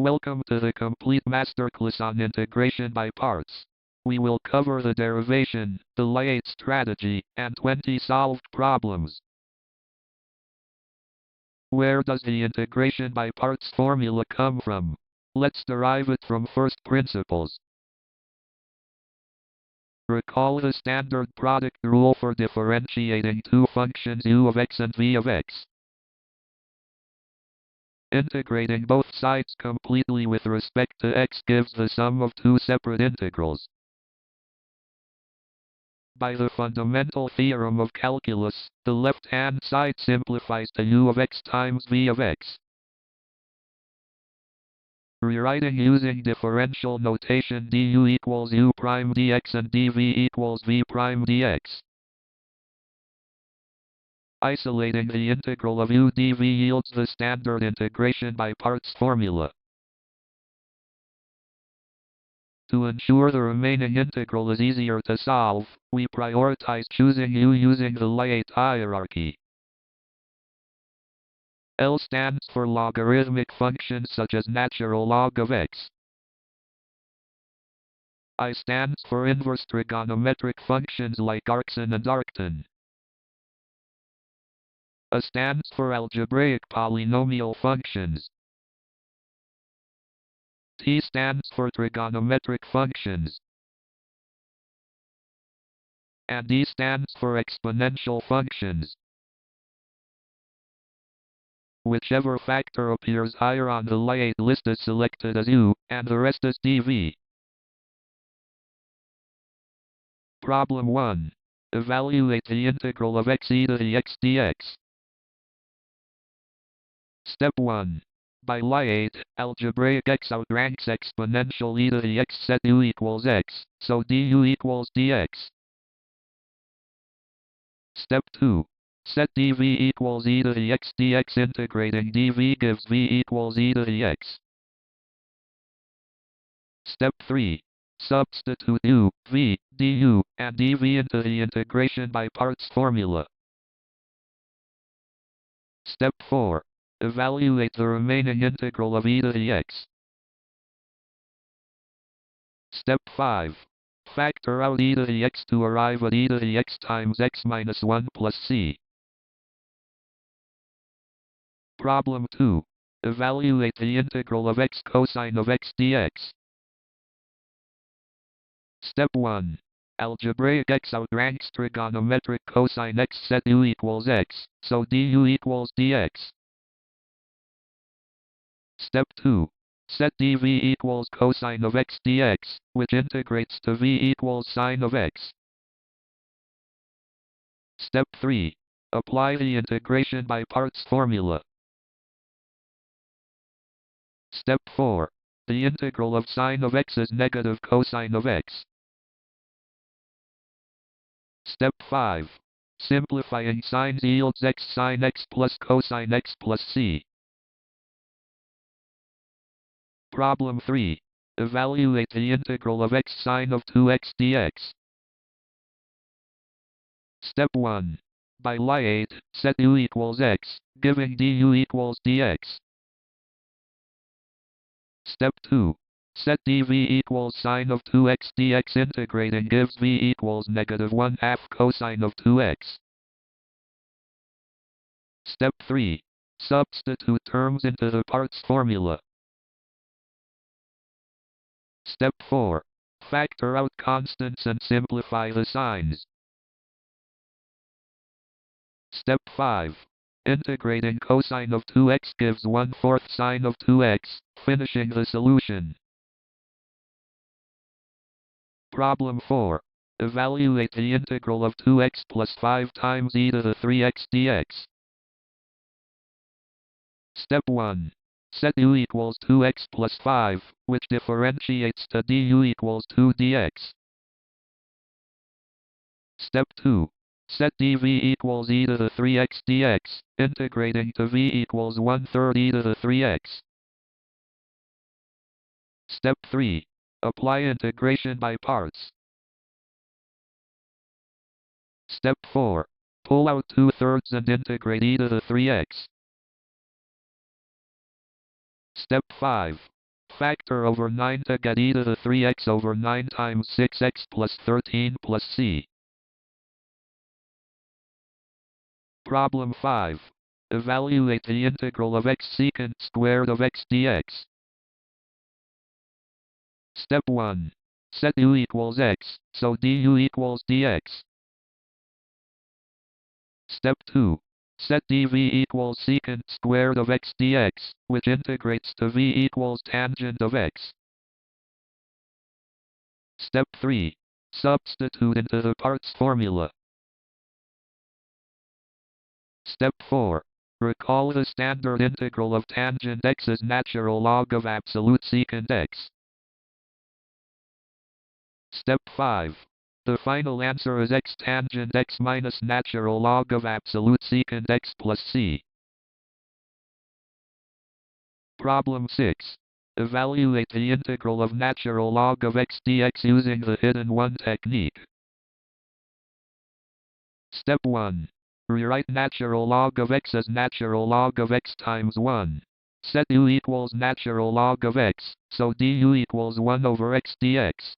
Welcome to the complete masterclass on integration by parts. We will cover the derivation, the LIATE strategy, and 20 solved problems. Where does the integration by parts formula come from? Let's derive it from first principles. Recall the standard product rule for differentiating two functions u of x and v of x. Integrating both sides completely with respect to x gives the sum of two separate integrals. By the fundamental theorem of calculus, the left-hand side simplifies to u of x times v of x. Rewriting using differential notation du equals u prime dx and dv equals v prime dx. Isolating the integral of u dv yields the standard integration by parts formula. To ensure the remaining integral is easier to solve, we prioritize choosing u using the LIATE hierarchy. L stands for logarithmic functions such as natural log of x. I stands for inverse trigonometric functions like arcsin and arctan. A stands for algebraic polynomial functions. T stands for trigonometric functions. And E stands for exponential functions. Whichever factor appears higher on the LIATE list is selected as u, and the rest is dv. Problem 1. Evaluate the integral of xe to the x dx. Step 1. By LIATE, algebraic x outranks exponential e to the x set u equals x, so du equals dx. Step 2. Set dv equals e to the x dx. Integrating dv gives v equals e to the x. Step 3. Substitute u, v, du, and dv into the integration by parts formula. Step 4. Evaluate the remaining integral of e to the x. Step 5. Factor out e to the x to arrive at e to the x times x minus 1 plus c. Problem 2. Evaluate the integral of x cosine of x dx. Step 1. Algebraic x outranks trigonometric cosine x set u equals x, so du equals dx. Step 2. Set dv equals cosine of x dx, which integrates to v equals sine of x. Step 3. Apply the integration by parts formula. Step 4. The integral of sine of x is negative cosine of x. Step 5. Simplifying sines yields x sin x plus cosine x plus c. Problem 3. Evaluate the integral of x sine of 2x dx. Step 1. By LIATE, set u equals x, giving du equals dx. Step 2. Set dv equals sine of 2x dx. Integrating gives v equals negative 1/2 cosine of 2x. Step 3. Substitute terms into the parts formula. Step 4. Factor out constants and simplify the signs. Step 5. Integrating cosine of 2x gives 1/4 sine of 2x, finishing the solution. Problem 4. Evaluate the integral of 2x plus 5 times e to the 3x dx. Step 1. Set u equals 2x plus 5, which differentiates to du equals 2 dx. Step 2. Set dv equals e to the 3x dx, integrating to v equals 1/3 e to the 3x. Step 3. Apply integration by parts. Step 4. Pull out 2/3 and integrate e to the 3x. Step 5. Factor over 9 to get e to the 3x over 9 times 6x plus 13 plus c. Problem 5. Evaluate the integral of x secant squared of x dx. Step 1. Set u equals x, so du equals dx. Step 2. Set dv equals secant squared of x dx, which integrates to v equals tangent of x. Step 3. Substitute into the parts formula. Step 4. Recall the standard integral of tangent x is natural log of absolute secant x. Step 5. The final answer is x tangent x minus natural log of absolute secant x plus c. Problem 6. Evaluate the integral of natural log of x dx using the hidden one technique. Step 1. Rewrite natural log of x as natural log of x times 1. Set u equals natural log of x, so du equals 1 over x dx.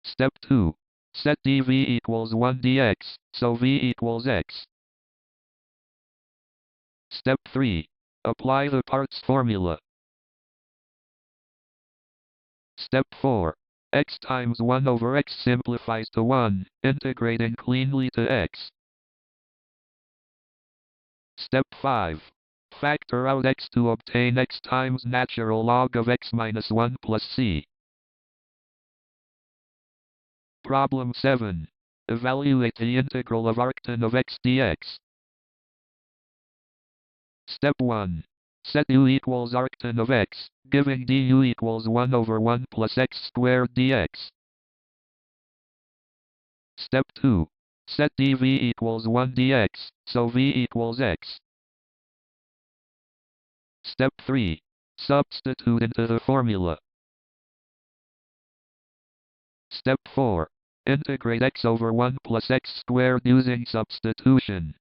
Step 2. Set dv equals 1 dx, so v equals x. Step 3. Apply the parts formula. Step 4. X times 1 over x simplifies to 1, integrating cleanly to x. Step 5. Factor out x to obtain x times natural log of x minus 1 plus c. Problem 7. Evaluate the integral of arctan of x dx. Step 1. Set u equals arctan of x, giving du equals 1 over 1 plus x squared dx. Step 2. Set dv equals 1 dx, so v equals x. Step 3. Substitute into the formula. Step 4. Integrate x over 1 plus x squared using substitution.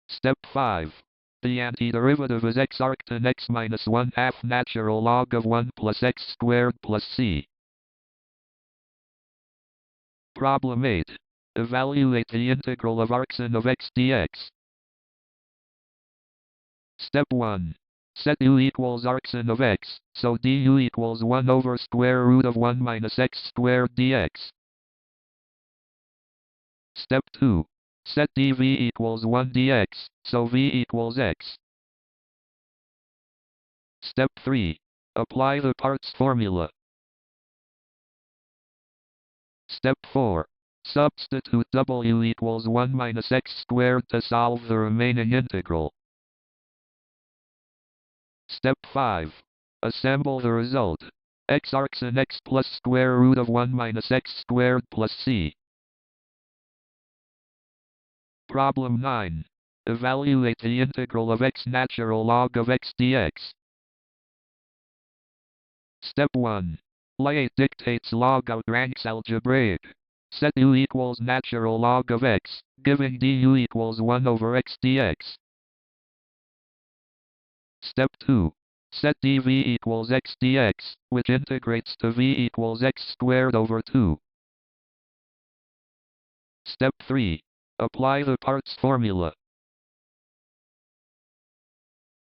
Step 5. The antiderivative is x arctan x minus 1 half natural log of 1 plus x squared plus c. Problem 8. Evaluate the integral of arcsin of x dx. Step 1. Set u equals arcsin of x, so du equals 1 over square root of 1 minus x squared dx. Step 2. Set dv equals 1 dx, so v equals x. Step 3. Apply the parts formula. Step 4. Substitute w equals 1 minus x squared to solve the remaining integral. Step 5. Assemble the result. X arcsin x plus square root of 1 minus x squared plus c. Problem 9. Evaluate the integral of x natural log of x dx. Step 1. LIATE dictates log outranks algebraic. Set u equals natural log of x, giving du equals 1 over x dx. Step 2. Set dv equals x dx, which integrates to v equals x squared over 2. Step 3. Apply the parts formula.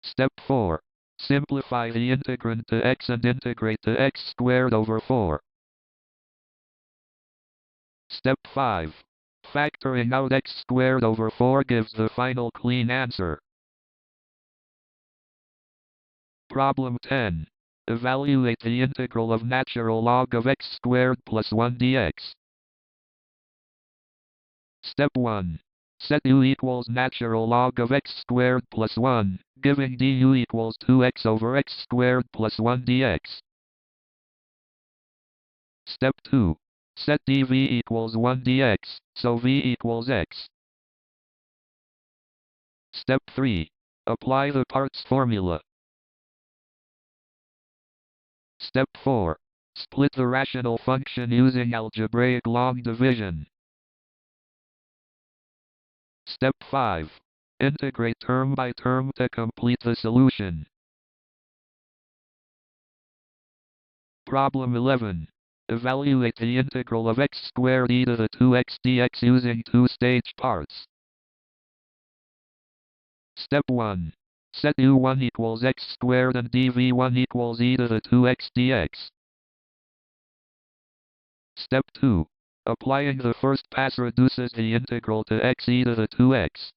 Step 4. Simplify the integrand to x and integrate to x squared over 4. Step 5. Factoring out x squared over 4 gives the final clean answer. Problem 10. Evaluate the integral of natural log of x squared plus 1 dx. Step 1. Set u equals natural log of x squared plus 1, giving du equals 2x over x squared plus 1 dx. Step 2. Set dv equals 1 dx, so v equals x. Step 3. Apply the parts formula. Step 4. Split the rational function using algebraic long division. Step 5. Integrate term by term to complete the solution. Problem 11. Evaluate the integral of x squared e to the 2x dx using two-stage parts. Step 1. Set u1 equals x squared and dv1 equals e to the 2x dx. Step 2. Applying the first pass reduces the integral to x e to the 2x.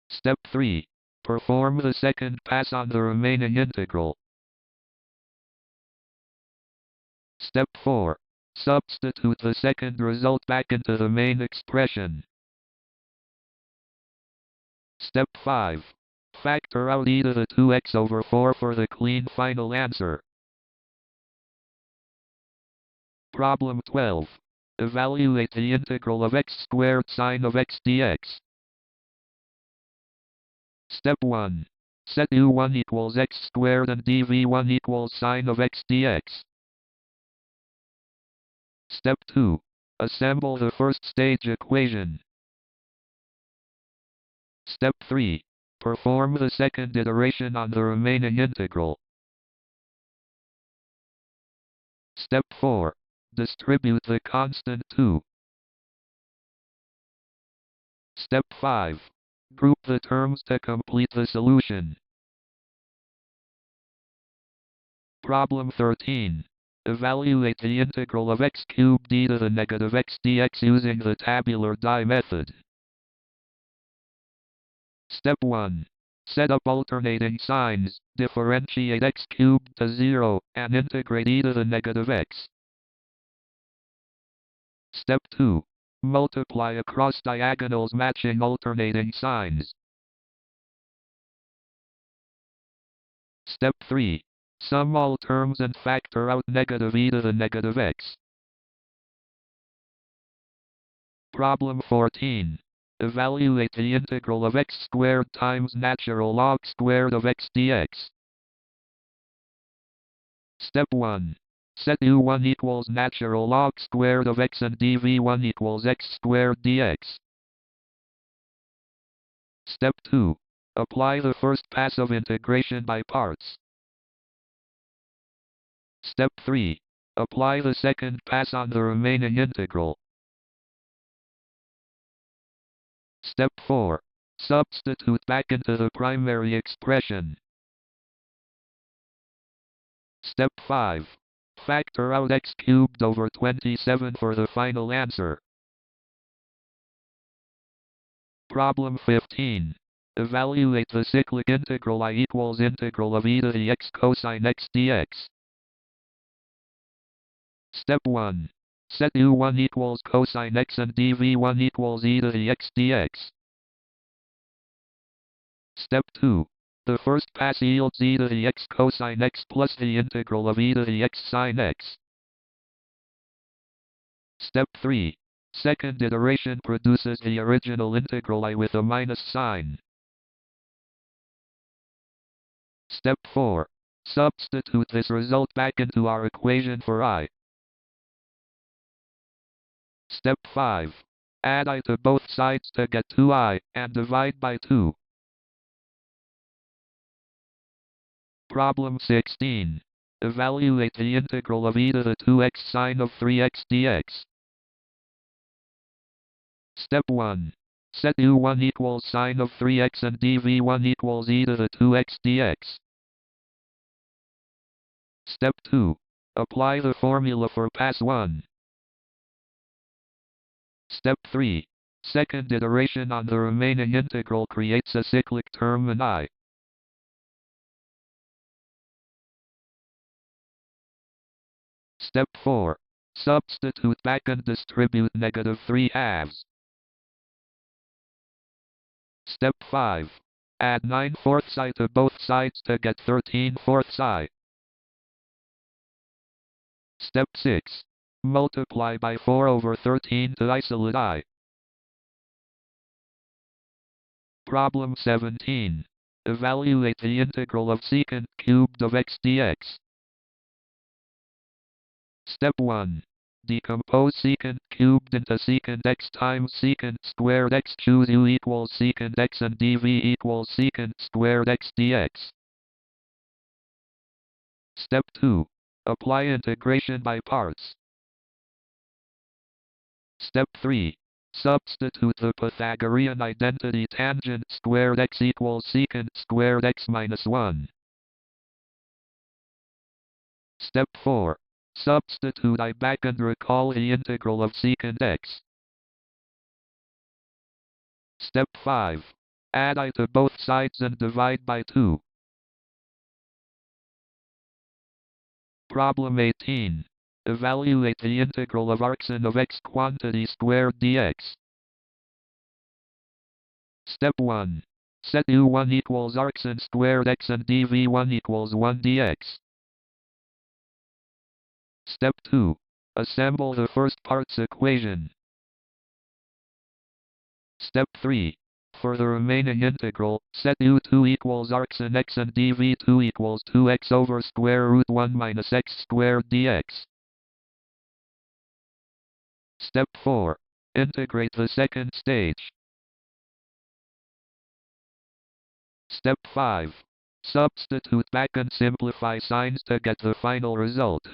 Step 3. Perform the second pass on the remaining integral. Step 4. Substitute the second result back into the main expression. Step 5. Factor out e to the 2x over 4 for the clean final answer. Problem 12. Evaluate the integral of x squared sine of x dx. Step 1. Set u1 equals x squared and dv1 equals sine of x dx. Step 2. Assemble the first stage equation. Step 3. Perform the second iteration on the remaining integral. Step 4. Distribute the constant 2. Step 5. Group the terms to complete the solution. Problem 13. Evaluate the integral of x cubed e to the negative x dx using the tabular die method. Step 1. Set up alternating signs, differentiate x cubed to 0, and integrate e to the negative x. Step 2. Multiply across diagonals matching alternating signs. Step 3. Sum all terms and factor out negative e to the negative x. Problem 14. Evaluate the integral of x squared times natural log squared of x dx. Step 1. Set u1 equals natural log squared of x and dv1 equals x squared dx. Step 2. Apply the first pass of integration by parts. Step 3. Apply the second pass on the remaining integral. Step 4. Substitute back into the primary expression. Step 5. Factor out x cubed over 27 for the final answer. Problem 15. Evaluate the cyclic integral I equals integral of e to the x cosine x dx. Step 1. Set u1 equals cosine x and dv1 equals e to the x dx. Step 2. The first pass yields e to the x cosine x plus the integral of e to the x sin x. Step 3. Second iteration produces the original integral I with a minus sign. Step 4. Substitute this result back into our equation for I. Step 5. Add I to both sides to get 2i, and divide by 2. Problem 16. Evaluate the integral of e to the 2x sine of 3x dx. Step 1. Set u1 equals sine of 3x and dv1 equals e to the 2x dx. Step 2. Apply the formula for pass 1. Step 3. Second iteration on the remaining integral creates a cyclic term in I. Step 4. Substitute back and distribute negative 3/2. Step 5. Add 9/4 I to both sides to get 13/4 I. Step 6. Multiply by 4 over 13 to isolate I. Problem 17. Evaluate the integral of secant cubed of x dx. Step 1. Decompose secant cubed into secant x times secant squared x. Choose u equals secant x and dv equals secant squared x dx. Step 2. Apply integration by parts. Step 3. Substitute the Pythagorean identity tangent squared x equals secant squared x minus 1. Step 4. Substitute I back and recall the integral of secant x. Step 5. Add I to both sides and divide by 2. Problem 18. Evaluate the integral of arcsin of x quantity squared dx. Step 1. Set u1 equals arcsin squared x and dv1 equals 1 dx. Step 2. Assemble the first part's equation. Step 3. For the remaining integral, set u2 equals arcsin x and dv2 equals 2x over square root 1 minus x squared dx. Step 4. Integrate the second stage. Step 5. Substitute back and simplify signs to get the final result.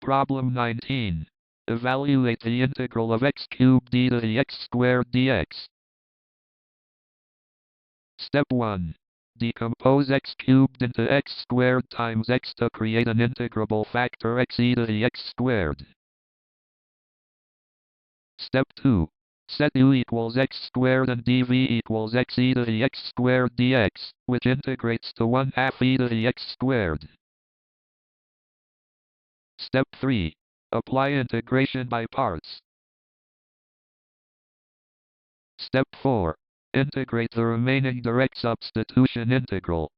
Problem 19. Evaluate the integral of x cubed d to the x squared dx. Step 1. Decompose x cubed into x squared times x to create an integrable factor x e to the x squared. Step 2. Set u equals x squared and dv equals x e to the x squared dx, which integrates to 1/2 e to the x squared. Step 3. Apply integration by parts. Step 4. Integrate the remaining direct substitution integral.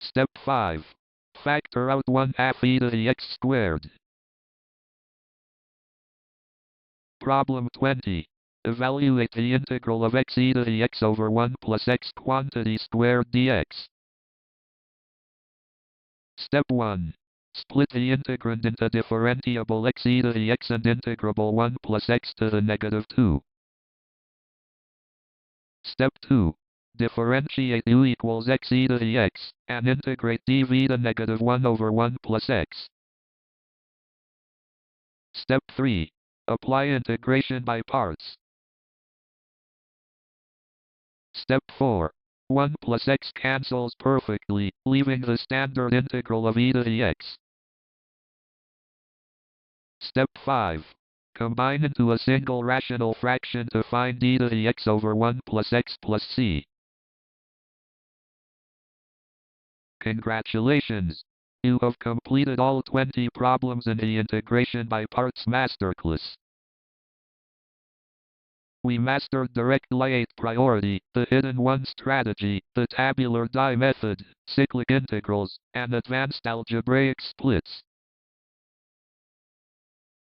Step 5. Factor out 1/2 e to the x squared. Problem 20. Evaluate the integral of x e to the x over 1 plus x quantity squared dx. Step 1. Split the integrand into differentiable x e to the x and integrable 1 plus x to the negative 2. Step 2. Differentiate u equals x e to the x, and integrate dv to negative 1 over 1 plus x. Step 3. Apply integration by parts. Step 4. 1 plus x cancels perfectly, leaving the standard integral of e to the x. Step 5. Combine into a single rational fraction to find e to the x over 1 plus x plus c. Congratulations! You have completed all 20 problems in the Integration by Parts Masterclass. We mastered direct LIATE priority, the hidden one strategy, the tabular die method, cyclic integrals, and advanced algebraic splits.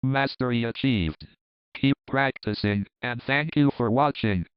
Mastery achieved. Keep practicing, and thank you for watching.